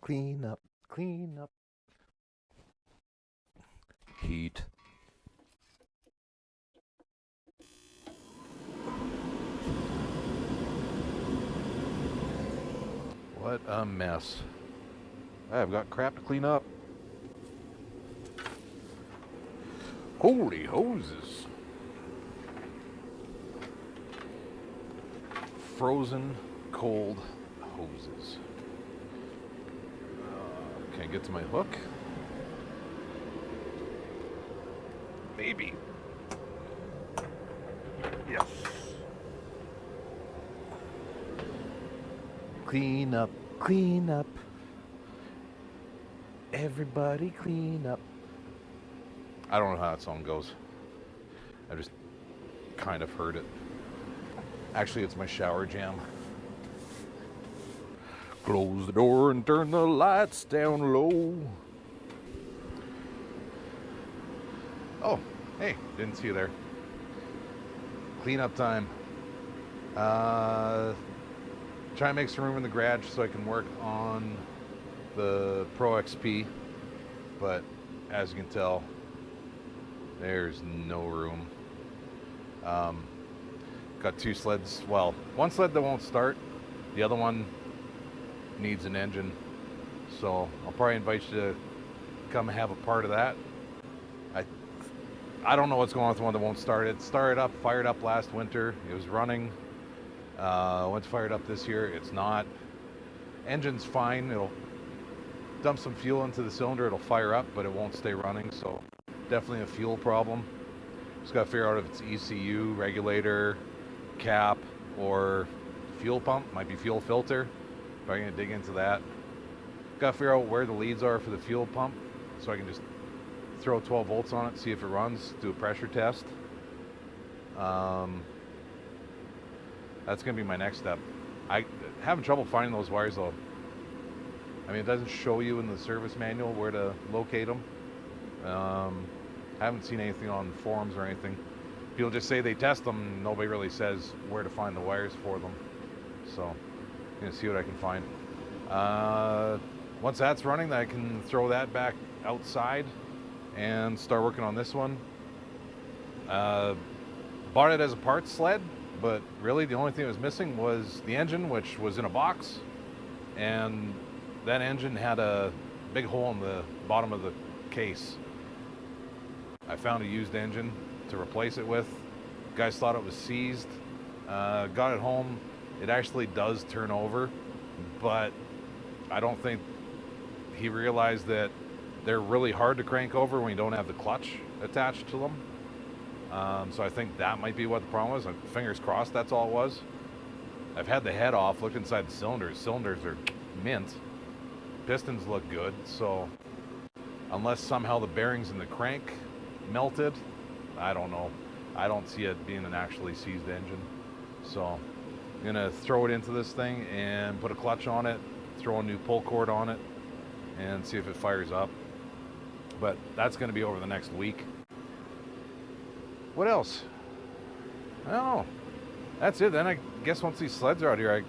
clean up, clean up. Heat. What a mess. I've got crap to clean up. Holy hoses. Frozen cold hoses. Can I get to my hook? Maybe. Yes. Clean up, clean up. Everybody clean up. I don't know how that song goes. I just kind of heard it. Actually, it's my shower jam. Close the door and turn the lights down low. Oh, hey, didn't see you there. Cleanup time. Try and make some room in the garage so I can work on the ProXP, but as you can tell, there's no room. Got two sleds. Well, one sled that won't start. The other one needs an engine. So I'll probably invite you to come have a part of that. I don't know what's going on with the one that won't start. It started up, fired up last winter. It was running. Once fired up this year, it's not. Engine's fine. It'll dump some fuel into the cylinder. It'll fire up, but it won't stay running. So definitely a fuel problem. Just got to figure out if it's ECU, regulator, cap, or fuel pump. Might be fuel filter. Probably gonna dig into that. Got to figure out where the leads are for the fuel pump, so I can just throw 12 volts on it, see if it runs, do a pressure test. That's gonna be my next step. I having trouble finding those wires though. I mean, it doesn't show you in the service manual where to locate them. Haven't seen anything on forums or anything. People just say they test them. Nobody really says where to find the wires for them. So I'm gonna see what I can find. Once that's running, then I can throw that back outside and start working on this one. Bought it as a parts sled, but really the only thing that was missing was the engine, which was in a box, and that engine had a big hole in the bottom of the case. I found a used engine to replace it with. Guys thought it was seized. Got it home. It actually does turn over, but I don't think he realized that they're really hard to crank over when you don't have the clutch attached to them. So I think that might be what the problem was. Fingers crossed that's all it was. I've had the head off, looked inside the cylinders. Cylinders are mint. Pistons look good, so unless somehow the bearings in the crank melted, I don't know. I don't see it being an actually seized engine. So I'm gonna throw it into this thing and put a clutch on it, throw a new pull cord on it, and see if it fires up. But that's gonna be over the next week. What else? I don't know. That's it. Then I guess once these sleds are out here, I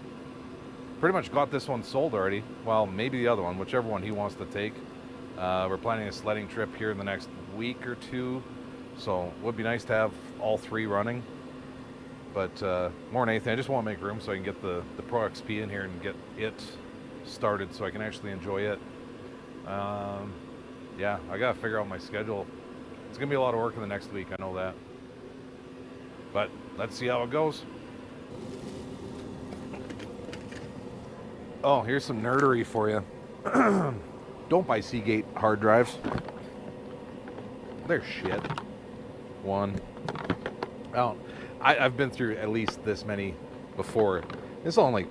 pretty much got this one sold already. Well, maybe the other one, whichever one he wants to take. We're planning a sledding trip here in the next week or two. So it would be nice to have all three running. But more than anything, I just want to make room so I can get the ProXP in here and get it started so I can actually enjoy it. Yeah, I got to figure out my schedule. It's going to be a lot of work in the next week, I know that. But let's see how it goes. Oh, here's some nerdery for you. Don't buy Seagate hard drives. They're shit. One. Oh, I've been through at least this many before. It's only,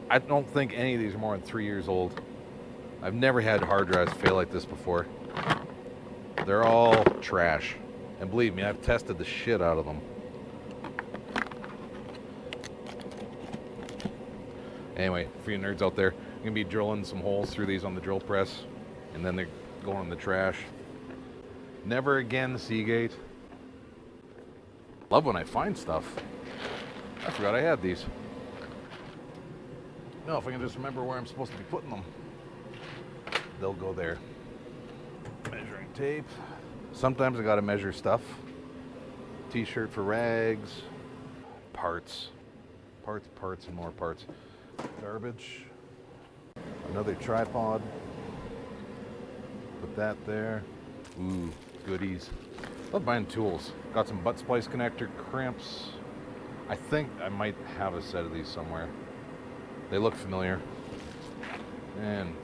I don't think any of these are more than 3 years old. I've never had hard drives fail like this before. They're all trash. And believe me, I've tested the shit out of them. Anyway, for you nerds out there, I'm going to be drilling some holes through these on the drill press, and then they're going in the trash. Never again, Seagate. Love when I find stuff. I forgot I had these. No, if I can just remember where I'm supposed to be putting them. they'll go there. Measuring tape. Sometimes I gotta measure stuff. T-shirt for rags. Parts. Parts, and more parts. Garbage. Another tripod. Put that there. Ooh, goodies. Love buying tools. Got some butt splice connector crimps. I think I might have a set of these somewhere. They look familiar. And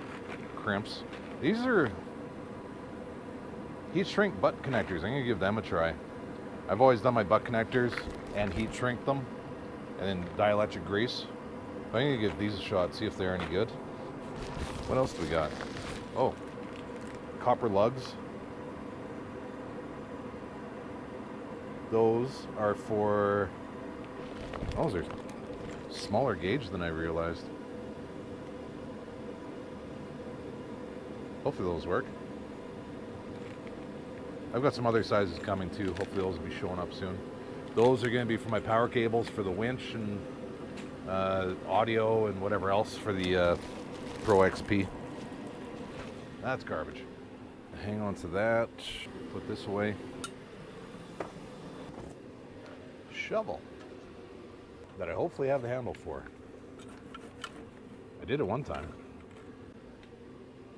crimps. These are heat shrink butt connectors. I'm gonna give them a try. I've always done my butt connectors and heat shrink them and then dielectric grease. I'm gonna give these a shot, see if they're any good. What else do we got? Oh, copper lugs. Those are for, those are smaller gauge than I realized. Hopefully those work. I've got some other sizes coming too. Hopefully those will be showing up soon. Those are going to be for my power cables for the winch and audio and whatever else for the ProXP. That's garbage. Hang on to that. Put this away. Shovel that I hopefully have the handle for. I did it one time.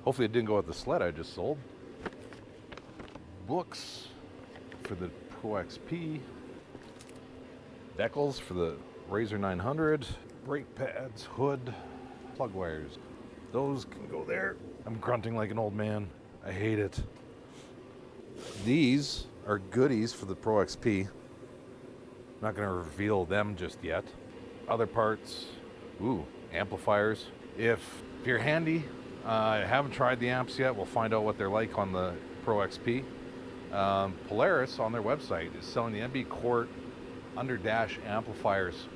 Hopefully it didn't go with the sled I just sold. Books for the ProXP. Decals for the RZR 900. Brake pads, hood, plug wires. Those can go there. I'm grunting like an old man. I hate it. These are goodies for the ProXP. Not going to reveal them just yet. Other parts. Ooh, amplifiers. If you're handy, I haven't tried the amps yet. We'll find out what they're like on the ProXP. Polaris on their website is selling the MB Court under dash amplifiers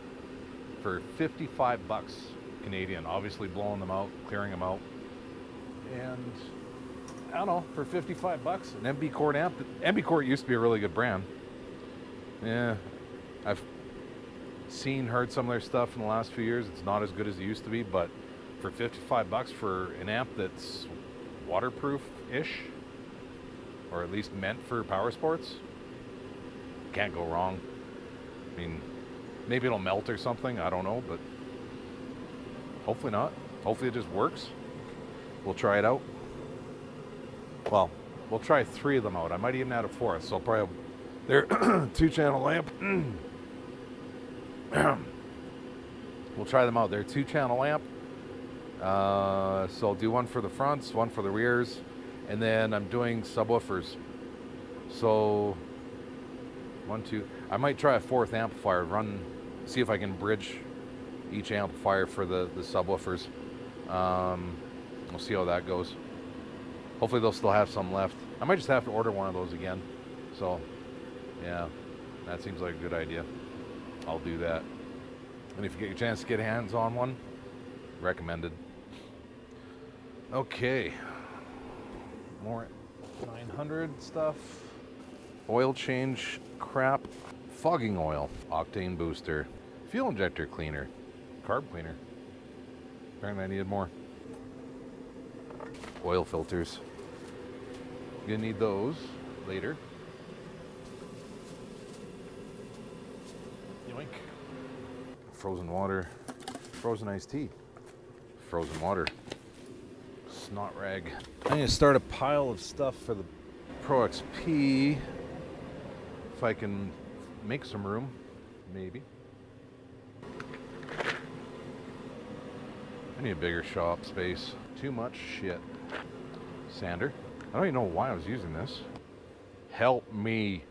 for 55 bucks Canadian. Obviously blowing them out, clearing them out. And I don't know, for 55 bucks, an MB Court amp. MB Court used to be a really good brand. Yeah, I've heard some of their stuff in the last few years. It's not as good as it used to be, but for 55 bucks for an amp that's waterproof-ish, or at least meant for power sports, can't go wrong. I mean, maybe it'll melt or something, I don't know, but hopefully not. Hopefully it just works. We'll try it out. Well, we'll try 3 of them out. I might even add a 4th, so I'll probably have their 2-channel lamp. We'll try them out. They're 2-channel lamp. So I'll do one for the fronts, one for the rears, and then I'm doing subwoofers. So 1, 2. I might try a 4th amplifier. See if I can bridge each amplifier for the subwoofers. We'll see how that goes. Hopefully they'll still have some left. I might just have to order one of those again. So yeah, that seems like a good idea. I'll do that. And if you get your chance to get hands on one, recommended. Okay, more 900 stuff. Oil change crap. Fogging oil, octane booster, fuel injector cleaner, carb cleaner. Apparently I needed more. Oil filters. Gonna need those later. Yoink. Frozen water, frozen iced tea, frozen water, snot rag. I'm gonna start a pile of stuff for the ProXP. If I can make some room, maybe. I need a bigger shop space. Too much shit. Sander. I don't even know why I was using this. Help me.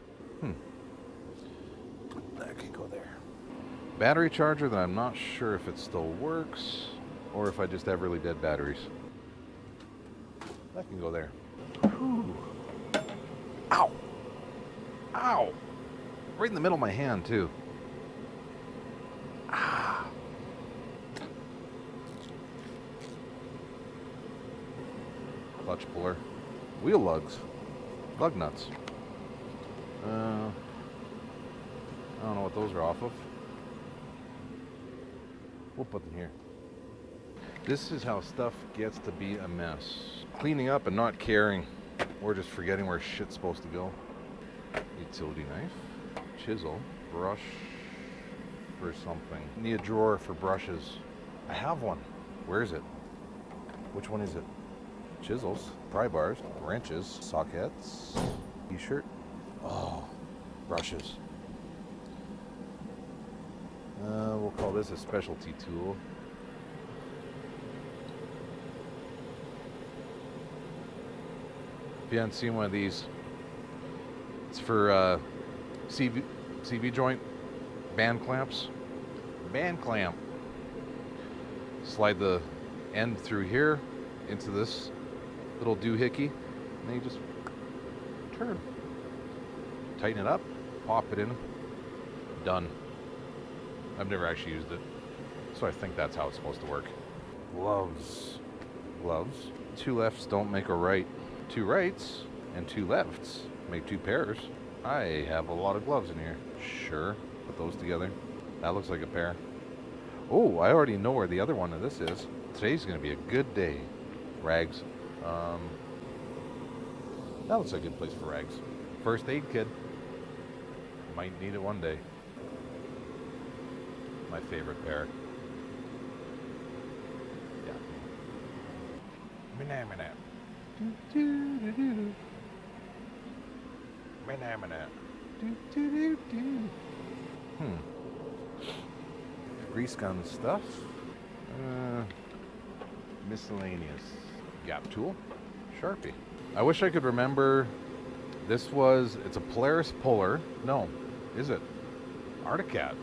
That can go there. Battery charger that I'm not sure if it still works or if I just have really dead batteries. That can go there. Whew. Ow. Ow. Right in the middle of my hand too. Ah. Clutch puller. Wheel lugs. Lug nuts. I don't know what those are off of. We'll put them here. This is how stuff gets to be a mess. Cleaning up and not caring, or just forgetting where shit's supposed to go. Utility knife, chisel, brush for something. Need a drawer for brushes. I have one. Where is it? Which one is it? Chisels, pry bars, wrenches, sockets, t-shirt. Oh, brushes. We'll call this a specialty tool. If you haven't seen one of these, it's for CV joint band clamps. Band clamp. Slide the end through here into this little doohickey, and then you just turn. Tighten it up, pop it in, done. I've never actually used it, so I think that's how it's supposed to work. Gloves. Gloves. 2 lefts don't make a right. 2 rights and 2 lefts make 2 pairs. I have a lot of gloves in here. Sure, put those together. That looks like a pair. Oh, I already know where the other one of this is. Today's gonna be a good day. Rags. That looks like a good place for rags. First aid kit. Might need it one day. My favorite pair. Yeah. Manamana. Manamana. Grease gun stuff. Miscellaneous. Gap tool. Sharpie. I wish I could remember. It's a Polaris Polar. No, is it? Arctic Cat.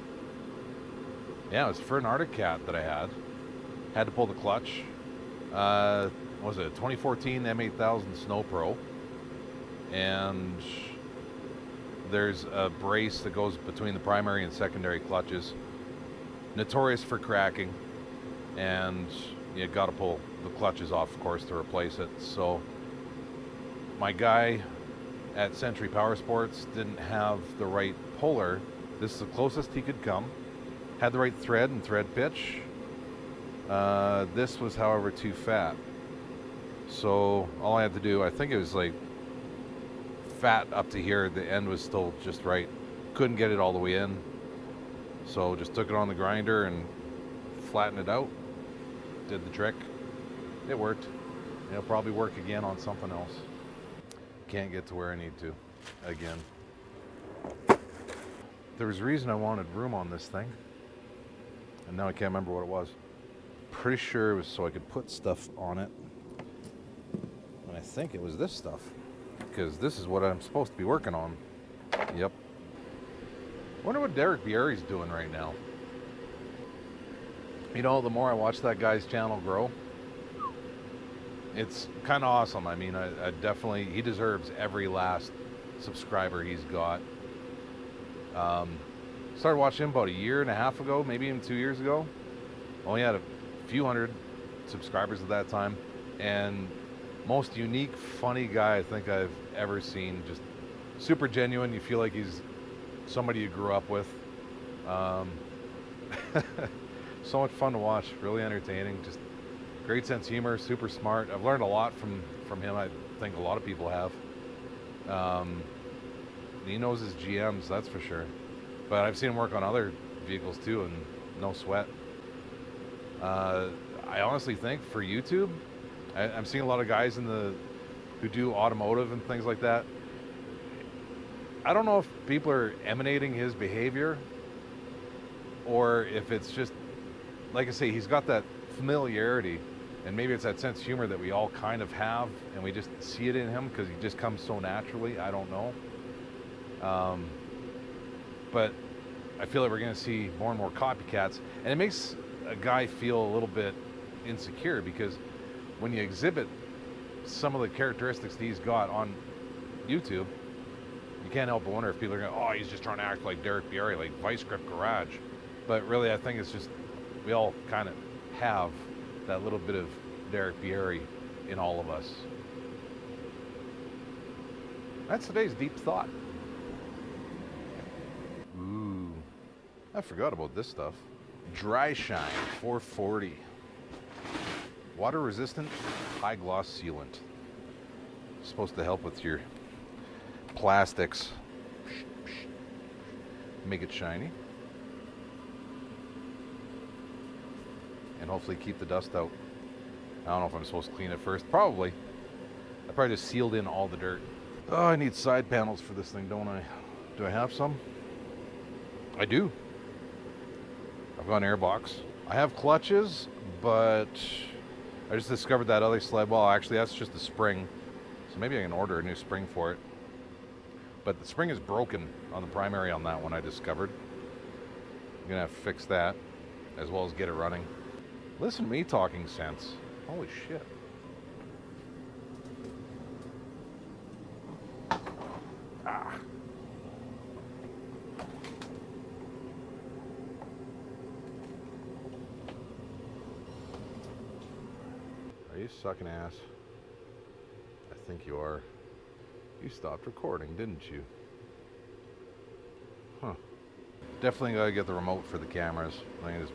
Yeah, it was for an Arctic Cat that I had. Had to pull the clutch. What was it? 2014 M8000 Snow Pro. And there's a brace that goes between the primary and secondary clutches. Notorious for cracking. And you got to pull the clutches off, of course, to replace it. So my guy at Century Power Sports didn't have the right puller. This is the closest he could come. Had the right thread and thread pitch. This was, however, too fat. So all I had to do, I think it was like fat up to here. The end was still just right. Couldn't get it all the way in. So just took it on the grinder and flattened it out. Did the trick. It worked. It'll probably work again on something else. Can't get to where I need to again. There was a reason I wanted room on this thing, and now I can't remember what it was. Pretty sure it was so I could put stuff on it, and I think it was this stuff, because this is what I'm supposed to be working on. Yep. Wonder what Derek Bierry's doing right now. You know, the more I watch that guy's channel grow, it's kind of awesome. I mean, I definitely, he deserves every last subscriber he's got. Started watching him about a year and a half ago, maybe even 2 years ago. Only had a few hundred subscribers at that time. And most unique, funny guy I think I've ever seen. Just super genuine. You feel like he's somebody you grew up with. So much fun to watch. Really entertaining. Just great sense of humor, super smart. I've learned a lot from him. I think a lot of people have. He knows his GMs, that's for sure. But I've seen him work on other vehicles too, and no sweat. I honestly think for YouTube, I'm seeing a lot of guys who do automotive and things like that. I don't know if people are emanating his behavior, or if it's just, like I say, he's got that familiarity, and maybe it's that sense of humor that we all kind of have, and we just see it in him because he just comes so naturally. I don't know. But I feel like we're going to see more and more copycats, and it makes a guy feel a little bit insecure, because when you exhibit some of the characteristics that he's got on YouTube, you can't help but wonder if people are going, oh, he's just trying to act like Derek Bierry, like Vice Grip Garage. But really, I think it's just, we all kind of have that little bit of Derek Bierry in all of us. That's today's deep thought. Ooh, I forgot about this stuff. Dry Shine 440. Water resistant high gloss sealant. Supposed to help with your plastics. Make it shiny. And hopefully keep the dust out. I don't know if I'm supposed to clean it first. Probably. I probably just sealed in all the dirt. Oh, I need side panels for this thing, don't I? Do I have some? I do. I've got an airbox. I have clutches, but I just discovered that other sled. Well, actually, that's just a spring. So maybe I can order a new spring for it. But the spring is broken on the primary on that one, I discovered. I'm gonna have to fix that, as well as get it running. Listen to me talking sense. Holy shit. Ah. Are you sucking ass? I think you are. You stopped recording, didn't you? Huh. Definitely gotta get the remote for the cameras. I can just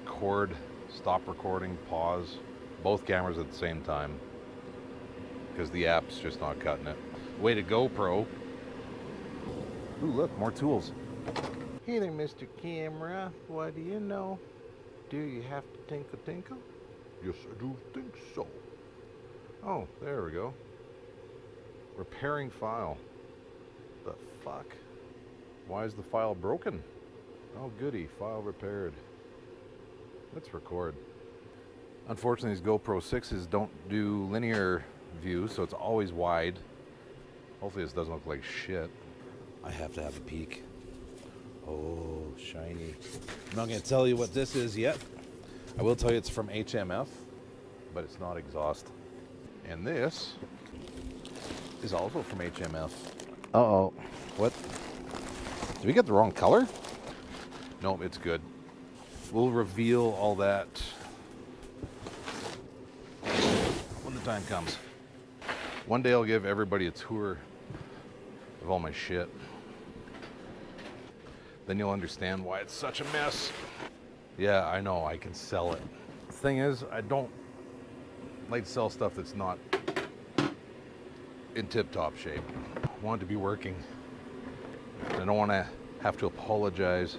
record, stop recording, pause, both cameras at the same time. Because the app's just not cutting it. Way to go, Pro. Ooh, look, more tools. Hey there, Mr. Camera. What do you know? Do you have to tinkle tinkle? Yes, I do think so. Oh, there we go. Repairing file. The fuck? Why is the file broken? Oh goody, file repaired. Let's record. Unfortunately, these GoPro 6s don't do linear view, so it's always wide. Hopefully this doesn't look like shit. I have to have a peek. Oh, shiny. I'm not going to tell you what this is yet. I will tell you it's from HMF, but it's not exhaust. And this is also from HMF. Uh-oh. What? Did we get the wrong color? Nope, it's good. We'll reveal all that when the time comes. One day I'll give everybody a tour of all my shit. Then you'll understand why it's such a mess. Yeah, I know, I can sell it. The thing is, I don't like to sell stuff that's not in tip-top shape. I want it to be working. I don't want to have to apologize.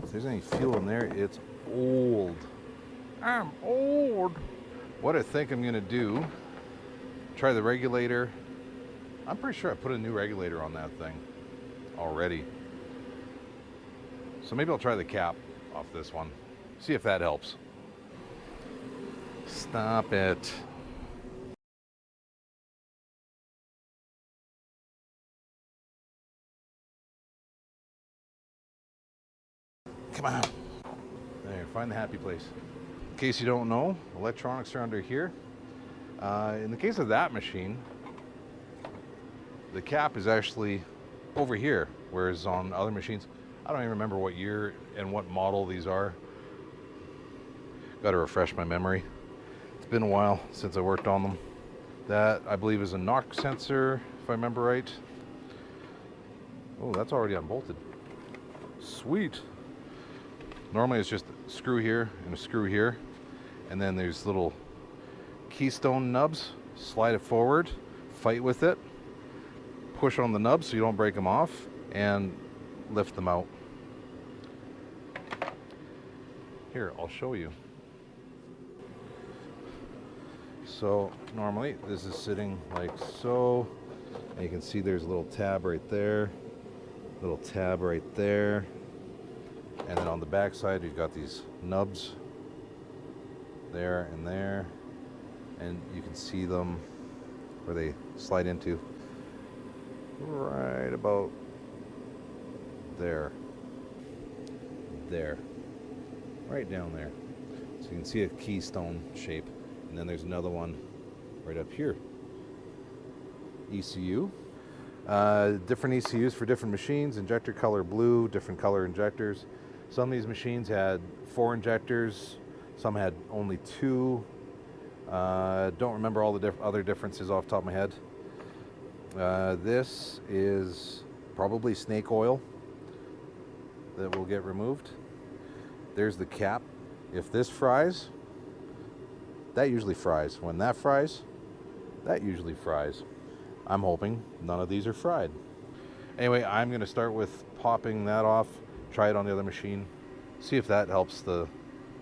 If there's any fuel in there, it's old. I'm old. What I think I'm gonna do, try the regulator. I'm pretty sure I put a new regulator on that thing already. So maybe I'll try the cap off this one. See if that helps. Stop it. Come on. There, find the happy place. In case you don't know, electronics are under here. In the case of that machine, the cap is actually over here, whereas on other machines, I don't even remember what year and what model these are. Got to refresh my memory. It's been a while since I worked on them. That, I believe, is a knock sensor, if I remember right. Oh, that's already unbolted. Sweet. Normally it's just a screw here and a screw here, and then there's little keystone nubs. Slide it forward, fight with it, push on the nubs so you don't break them off, and lift them out. Here, I'll show you. So normally this is sitting like so, and you can see there's a little tab right there, little tab right there. And then on the back side, we've got these nubs there and there. And you can see them where they slide into right about there. There. Right down there. So you can see a keystone shape. And then there's another one right up here. ECU. Different ECUs for different machines. Injector color blue, different color injectors. Some of these machines had 4 injectors, some had only 2. Don't remember all the other differences off the top of my head. This is probably snake oil that will get removed. There's the cap. if this fries, that usually fries. When that fries, that usually fries. I'm hoping none of these are fried. Anyway, I'm going to start with popping that off, try it on the other machine, see if that helps the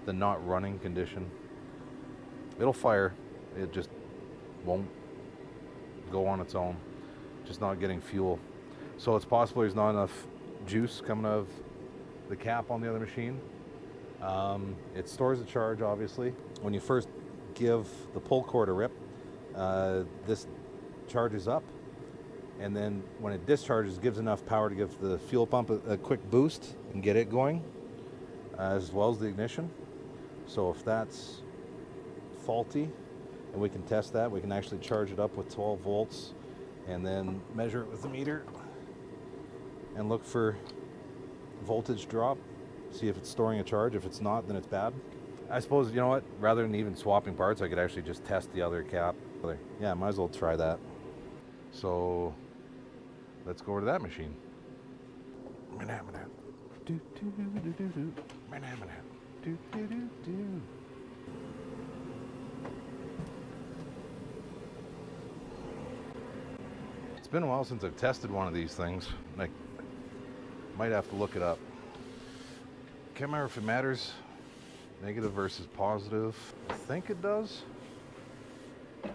not running condition. It'll fire, it just won't go on its own, just not getting fuel. So it's possible there's not enough juice coming out of the cap on the other machine. It stores the charge, obviously. When you first give the pull cord a rip, this charges up, and then when it discharges, gives enough power to give the fuel pump a quick boost and get it going, as well as the ignition. So if that's faulty, and we can test that, we can actually charge it up with 12 volts and then measure it with the meter and look for voltage drop, see if it's storing a charge. If it's not, then it's bad. I suppose, you know what, rather than even swapping parts, I could actually just test the other cap. Yeah, might as well try that. So let's go over to that machine. It's been a while since I've tested one of these things. I might have to look it up. Can't remember if it matters. Negative versus positive. I think it does.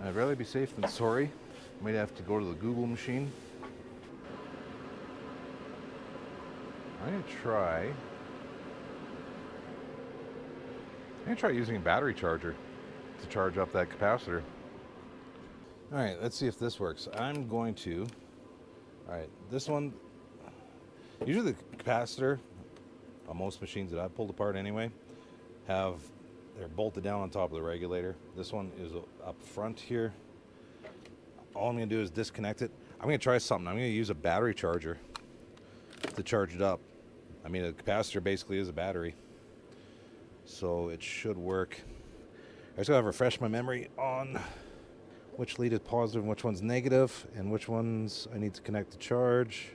I'd rather be safe than sorry. Might have to go to the Google machine. I'm gonna try using a battery charger to charge up that capacitor. All right, let's see if this works. I'm going to, all right, this one, usually the capacitor on most machines that I've pulled apart anyway, they're bolted down on top of the regulator. This one is up front here. All I'm gonna do is disconnect it. I'm gonna try something. I'm gonna use a battery charger to charge it up. I mean, a capacitor basically is a battery, so it should work. I just gotta refresh my memory on which lead is positive and which one's negative, and which ones I need to connect to charge.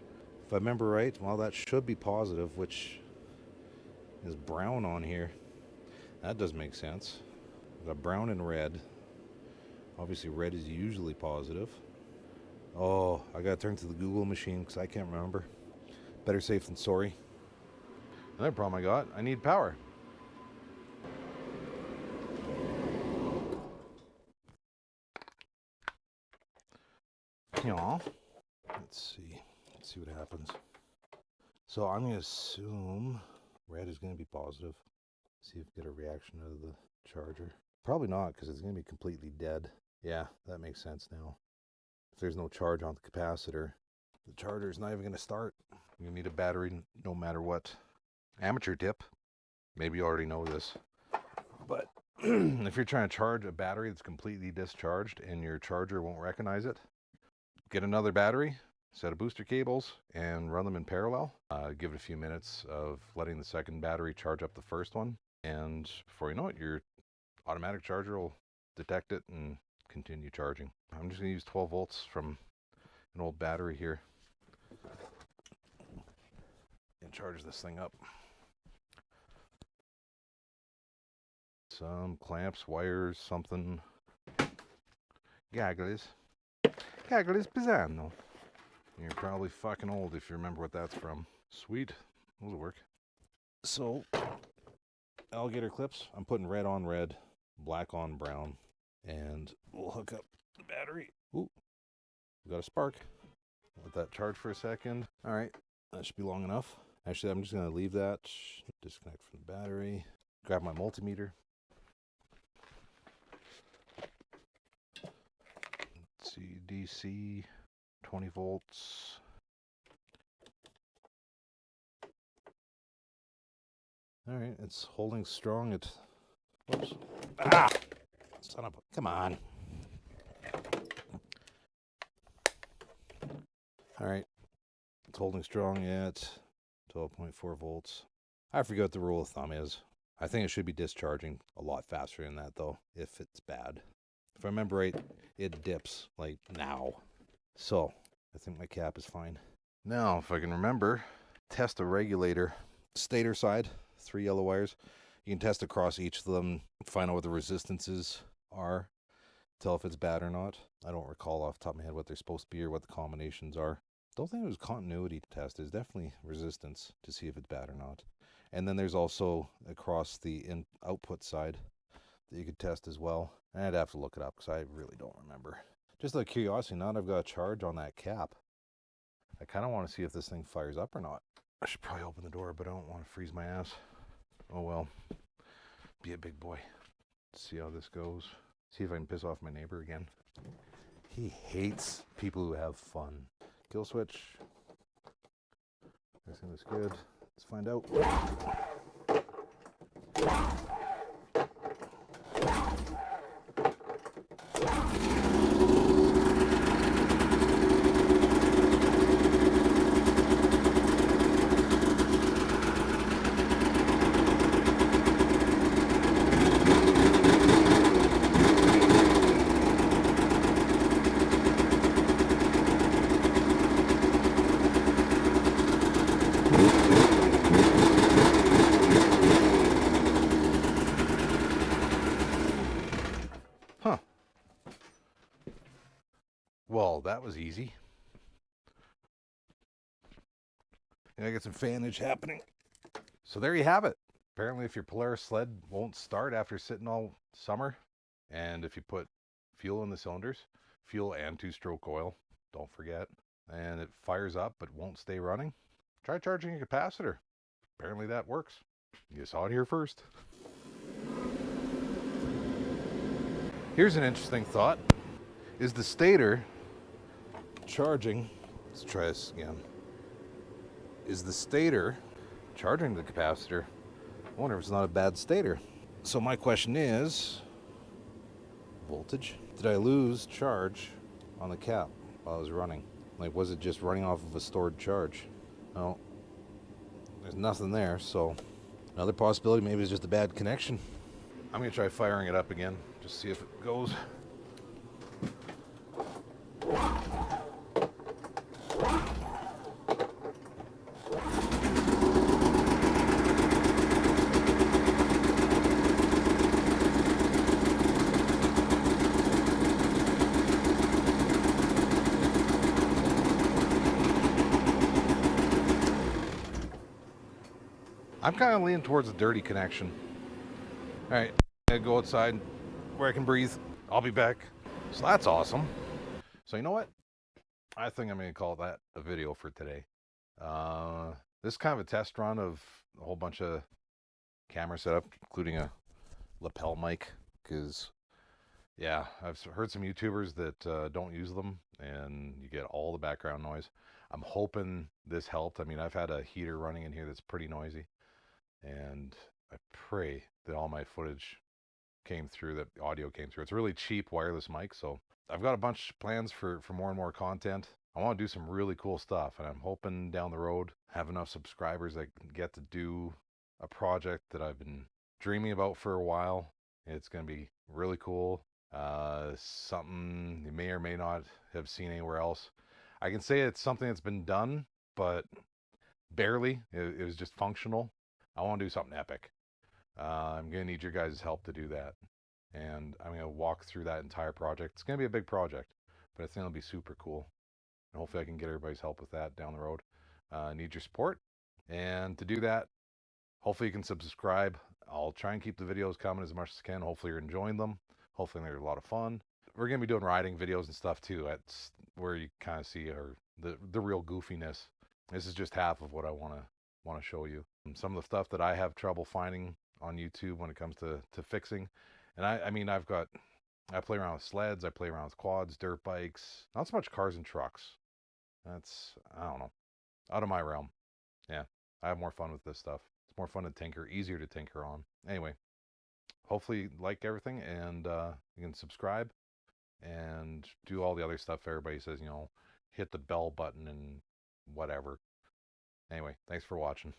If I remember right, well, that should be positive, which is brown on here. That does make sense. I've got brown and red. Obviously red is usually positive. Oh, I gotta turn to the Google machine because I can't remember. Better safe than sorry. Another problem I got, I need power. Yeah. Let's see what happens. So I'm gonna assume red is gonna be positive. See if we get a reaction out of the charger. Probably not, because it's going to be completely dead. Yeah, that makes sense now. If there's no charge on the capacitor, the charger is not even going to start. You need a battery no matter what. Amateur tip. Maybe you already know this. But if you're trying to charge a battery that's completely discharged and your charger won't recognize it, get another battery, set of booster cables, and run them in parallel. Give it a few minutes of letting the second battery charge up the first one. And before you know it, your automatic charger will detect it and continue charging. I'm just going to use 12 volts from an old battery here and charge this thing up. Some clamps, wires, something. Gaggles Pisano. You're probably fucking old if you remember what that's from. Sweet. That'll work. So, alligator clips. I'm putting red on red, black on brown, and we'll hook up the battery. Ooh, we got a spark. Let that charge for a second. All right, that should be long enough. Actually, I'm just going to leave that. Disconnect from the battery. Grab my multimeter. Let's see, DC, 20 volts. All right, it's holding strong at, whoops. Ah! Son of a, come on. All right, it's holding strong at 12.4 volts. I forget what the rule of thumb is. I think it should be discharging a lot faster than that, though, if it's bad. If I remember right, it dips, like, now. So, I think my cap is fine. Now, if I can remember, test the regulator. Stator side, 3 yellow wires. You can test across each of them, find out what the resistances are, tell if it's bad or not. I don't recall off the top of my head what they're supposed to be or what the combinations are. Don't think it was continuity test. It's definitely resistance to see if it's bad or not. And then there's also across the output side that you could test as well. And I'd have to look it up because I really don't remember. Just out of curiosity, now that I've got a charge on that cap, I kind of want to see if this thing fires up or not. I should probably open the door, but I don't want to freeze my ass. Oh well, be a big boy. Let's see how this goes. See if I can piss off my neighbor again. He hates people who have fun. Kill switch. Everything looks good. Let's find out. Huh. Well, that was easy. And I got some fanage happening. So there you have it. Apparently if your Polaris sled won't start after sitting all summer, and if you put fuel in the cylinders, fuel and 2-stroke oil, don't forget, and it fires up but won't stay running, try charging a capacitor. Apparently that works. You saw it here first. Here's an interesting thought. Is the stator charging? Let's try this again. Is the stator charging the capacitor? I wonder if it's not a bad stator. So my question is, voltage? Did I lose charge on the cap while I was running? Like, was it just running off of a stored charge? No, there's nothing there, so another possibility, maybe it's just a bad connection. I'm gonna try firing it up again, just see if it goes. I'm kind of leaning towards a dirty connection. All right, I gotta go outside where I can breathe. I'll be back. So that's awesome. So you know what? I think I'm gonna call that a video for today. This is kind of a test run of a whole bunch of camera setup, including a lapel mic, because yeah, I've heard some YouTubers that don't use them and you get all the background noise. I'm hoping this helped. I mean, I've had a heater running in here that's pretty noisy, and I pray that all my footage came through, that the audio came through. It's a really cheap wireless mic, so I've got a bunch of plans for more and more content. I want to do some really cool stuff, and I'm hoping down the road have enough subscribers that can get to do a project that I've been dreaming about for a while. It's going to be really cool. Something you may or may not have seen anywhere else. I can say it's something that's been done, but barely. It was just functional. I want to do something epic. I'm going to need your guys' help to do that. And I'm going to walk through that entire project. It's going to be a big project, but I think it'll be super cool. And hopefully I can get everybody's help with that down the road. Need your support. And to do that, hopefully you can subscribe. I'll try and keep the videos coming as much as I can. Hopefully you're enjoying them. Hopefully they're a lot of fun. We're going to be doing riding videos and stuff too. That's where you kind of see the real goofiness. This is just half of what I want to show you. Some of the stuff that I have trouble finding on YouTube when it comes to fixing. And I mean, I play around with sleds, I play around with quads, dirt bikes, not so much cars and trucks. That's, I don't know, out of my realm. Yeah, I have more fun with this stuff. It's more fun to tinker, easier to tinker on. Anyway, hopefully you like everything, and you can subscribe and do all the other stuff everybody says, you know, hit the bell button and whatever. Anyway, thanks for watching.